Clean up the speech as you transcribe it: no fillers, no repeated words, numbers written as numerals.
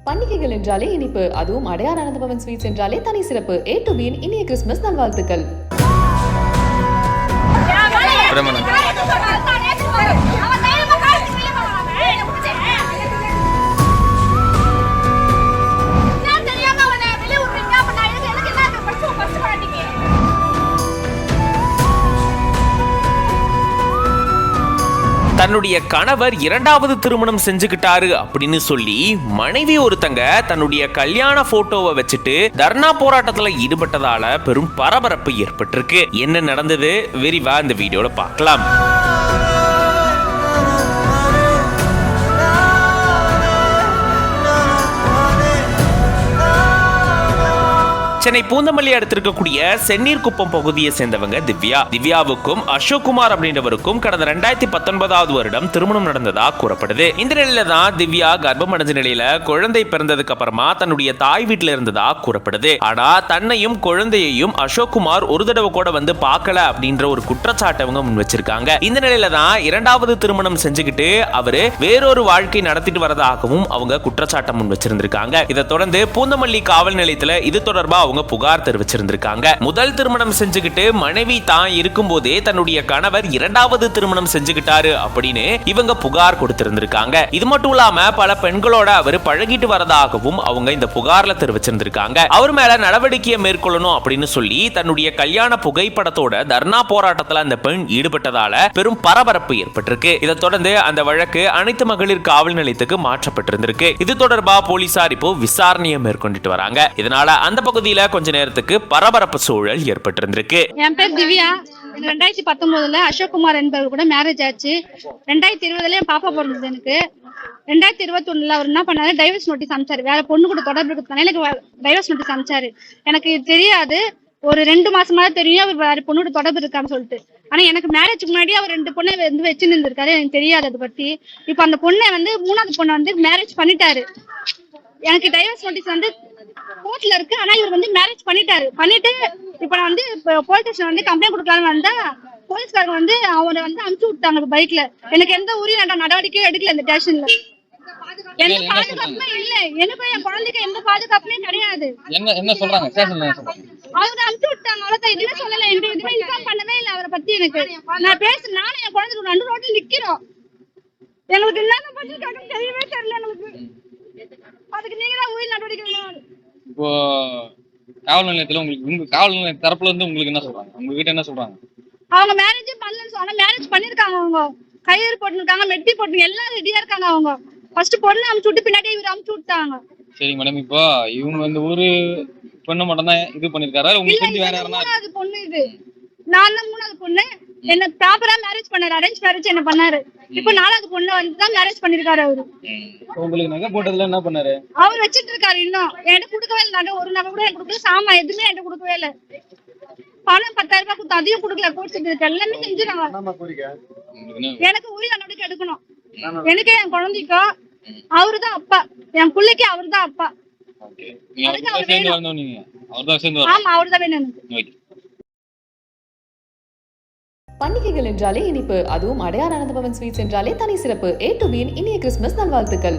பண்டிகைகள் என்றாலே இனிப்பு, அதுவும் அடையார் ஆனந்தபவன் ஸ்வீட்ஸ் என்றாலே தனி சிறப்பு. A to B இனிய கிறிஸ்துமஸ் நல்வாழ்த்துக்கள். தன்னுடைய கணவர் இரண்டாவது திருமணம் செஞ்சுக்கிட்டாரு அப்படின்னு சொல்லி மனைவி ஒருத்தங்க தன்னுடைய கல்யாண போட்டோவை வச்சுட்டு தர்ணா போராட்டத்துல ஈடுபட்டதால பெரும் பரபரப்பு ஏற்பட்டிருக்கு. என்ன நடந்தது விரிவா இந்த வீடியோல பார்க்கலாம். சென்னை பூந்தமல்லி அடுத்து இருக்கக்கூடிய சென்னீர் குப்பம் பகுதியை சேர்ந்தவங்க திவ்யாவுக்கும் அசோக்குமார் அப்படின்றவருக்கும் கடந்த 2019 வருடம் திருமணம் நடந்ததா கூறப்படுது. இந்த நிலையில தான் திவ்யா கர்ப்பம் அடைஞ்ச நிலையில குழந்தை பிறந்ததுக்கு அப்புறமா தன்னுடைய தாய் வீட்டுல இருந்ததா கூறப்படுது. ஆனா தன்னையும் குழந்தையையும் அசோக்குமார் ஒரு தடவை கூட வந்து பார்க்கல அப்படின்ற ஒரு குற்றச்சாட்டை அவங்க முன் வச்சிருக்காங்க. இந்த நிலையில தான் இரண்டாவது திருமணம் செஞ்சுக்கிட்டு அவரு வேறொரு வாழ்க்கை நடத்திட்டு வரதாகவும் அவங்க குற்றச்சாட்டை முன் வச்சிருந்திருக்காங்க. இதை தொடர்ந்து பூந்தமல்லி காவல் நிலையத்துல இது தொடர்பா புகார் தெரிவிச்சிருந்திருக்காங்க. முதல் திருமணம் செஞ்சுக்கிட்டு மனைவி தான் இருக்கும் போதே தன்னுடைய கணவர் இரண்டாவது திருமணம் செஞ்சுக்கிட்டாரு அப்படின்னு இவங்க புகார் கொடுத்திருந்திருக்காங்க. இது மட்டும் இல்லாம பல பெண்களோட அவர் பழகிட்டு வரதாகவும் அவங்க இந்த புகார்ல தெரிவிச்சிருந்திருக்காங்க. அவர் மேல நடவடிக்கையை மேற்கொள்ளணும் அப்படின்னு சொல்லி தன்னுடைய கல்யாண புகைப்படத்தோட தர்ணா போராட்டத்துல அந்த பெண் ஈடுபட்டதால பெரும் பரபரப்பு ஏற்பட்டிருக்கு. இதை தொடர்ந்து அந்த வழக்கு அனைத்து மகளிர் காவல் நிலையத்துக்கு மாற்றப்பட்டிருந்திருக்கு. இது தொடர்பா போலீசார் இப்போ விசாரணையை மேற்கொண்டுட்டு வராங்க. இதனால அந்த பகுதியில கொஞ்ச நேரத்துக்கு பரபரப்பு சூழல் ஏற்பட்டிருந்திருக்கு. என் பேர் திவ்யா. 2019 அசோக்குமார் என்பவர் கூட மேரேஜ் ஆச்சு. 2020 என் பாப்பா பிறந்தது. எனக்கு 2021 அவர் என்ன பண்ணாரு, டைவர்ஸ் நோட்டீஸ் அனுப்பிச்சாரு. வேற பொண்ணு கூட தொடர்பு இருக்கிறதுனால எனக்கு டைவர்ஸ் நோட்டீஸ் அனுப்பிச்சாரு. எனக்கு தெரியாது, ஒரு 2 மாசமா தெரியும் அவர் வேற பொண்ணோட தொடர்பு இருக்கான்னு சொல்லிட்டு. ஆனா எனக்கு மேரேஜுக்கு முன்னாடி அவர் 2 பொண்ணை வந்து வச்சுன்னு இருந்திருக்காரு. எனக்கு தெரியாது அதை பத்தி. இப்ப அந்த பொண்ணை வந்து 3வது பொண்ணை வந்து மேரேஜ் பண்ணிட்டாரு. எனக்கு டைவர்ஸ் நோட்டீஸ் வந்து கோர்ட்ல இருக்கு. ஆனா இவர் வந்து மேரேஜ் பண்ணிட்டாரு. பண்ணிட்டு இப்ப நான் வந்து போலீஸ் ஸ்டேஷன் வந்து கம்ப்ளைண்ட் கொடுக்கலாம்னு வந்தா போலீஸ்காரங்க வந்து அவரை வந்து அனுப்பிச்சு விட்டாங்க பைக்ல. எனக்கு எந்த உரிய நடவடிக்கையும் எடுக்கல. இந்த ஸ்டேஷன்ல எந்த பாதுகாப்புமே இல்ல. எனக்கும் என் குழந்தைக்கு எந்த பாதுகாப்புமே கிடையாது. என்ன சொல்றாங்க ஸ்டேஷன்ல? அவங்க அனுப்பிச்சு விட்டாங்க, அவ்வளவுதான். எதுவுமே சொல்லல, எதுவுமே இன்ஃபார்ம் பண்ணவே இல்லை அவரை பத்தி. எனக்கு நான் பேச நானும் என் குழந்தைக்கு நடு ரோட்ல நிக்கிறோம். எங்களுக்கு என்னென்ன பண்ணிருக்காங்க தெரியவே தெரியல. எங்களுக்கு அதுக்கு நீங்க தான் உயிர் நடவடிக்கை. இப்போ காவல் நிலையத்துல உங்க காவல் நிலைய தரப்புல இருந்து உங்களுக்கு என்ன சொல்றாங்க? உங்ககிட்ட என்ன சொல்றாங்க? அவங்க மேரேஜே பண்ணலன்னு சொன்னா மேரேஜ் பண்ணிருக்காங்க. அவங்க கையெழுத்து போட்டுருக்காங்க, மெட்டி போட்டு எல்லாம் ரெடியா இருக்காங்க. அவங்க ஃபர்ஸ்ட் பொண்ணு அமுச்சு விட்டு பின்னாடி இவர் அமுச்சு விட்டாங்க. சரி மேடம், இப்போ இவங்க வந்து ஒரு பொண்ணு மட்டும் தான் இது பண்ணிருக்காரா? உங்களுக்கு தெரிஞ்சு வேற யாரா? அது பொண்ணு இது. நான் தான் 3வது பொண்ணு. என்ன ப்ராப்பரா மேரேஜ் பண்ணாரு, அரேஞ்ச் மேரேஜ் என்ன பண்ணாரு. இப்போ 4வது பொண்ணு வந்து தான் மேரேஜ் பண்ணிருக்காரு. அவரு உங்களுக்கு நகை போட்டதுல என்ன பண்ணாரு? அவர் வச்சிட்டு இருக்காரு. இன்னும் என்கிட்ட கொடுக்கவே இல்லை. நகை ஒரு நகை கூட எனக்கு கொடுக்கல. சாமா எதுவுமே என்கிட்ட கொடுக்கவே இல்லை. பணம் 10,000 ரூபாய் கொடுத்து அதையும் கொடுக்கல. கோர்ட் எல்லாமே செஞ்சுறாங்க. எனக்கு உரிய நடவடிக்கை எடுக்கணும். எனக்கு என் குழந்தைக்கும் அவருதான் அப்பா, என் பிள்ளைக்கு அவருதான் அப்பா. ஆமா, அவருதான் வேணும். பண்டிகைகள் என்றாலே இனிப்பு, அதுவும் அடையார் ஆனந்தபவன் ஸ்வீட்ஸ் என்றாலே தனி சிறப்பு. A to B இனிய கிறிஸ்துமஸ் நல்வாழ்த்துக்கள்.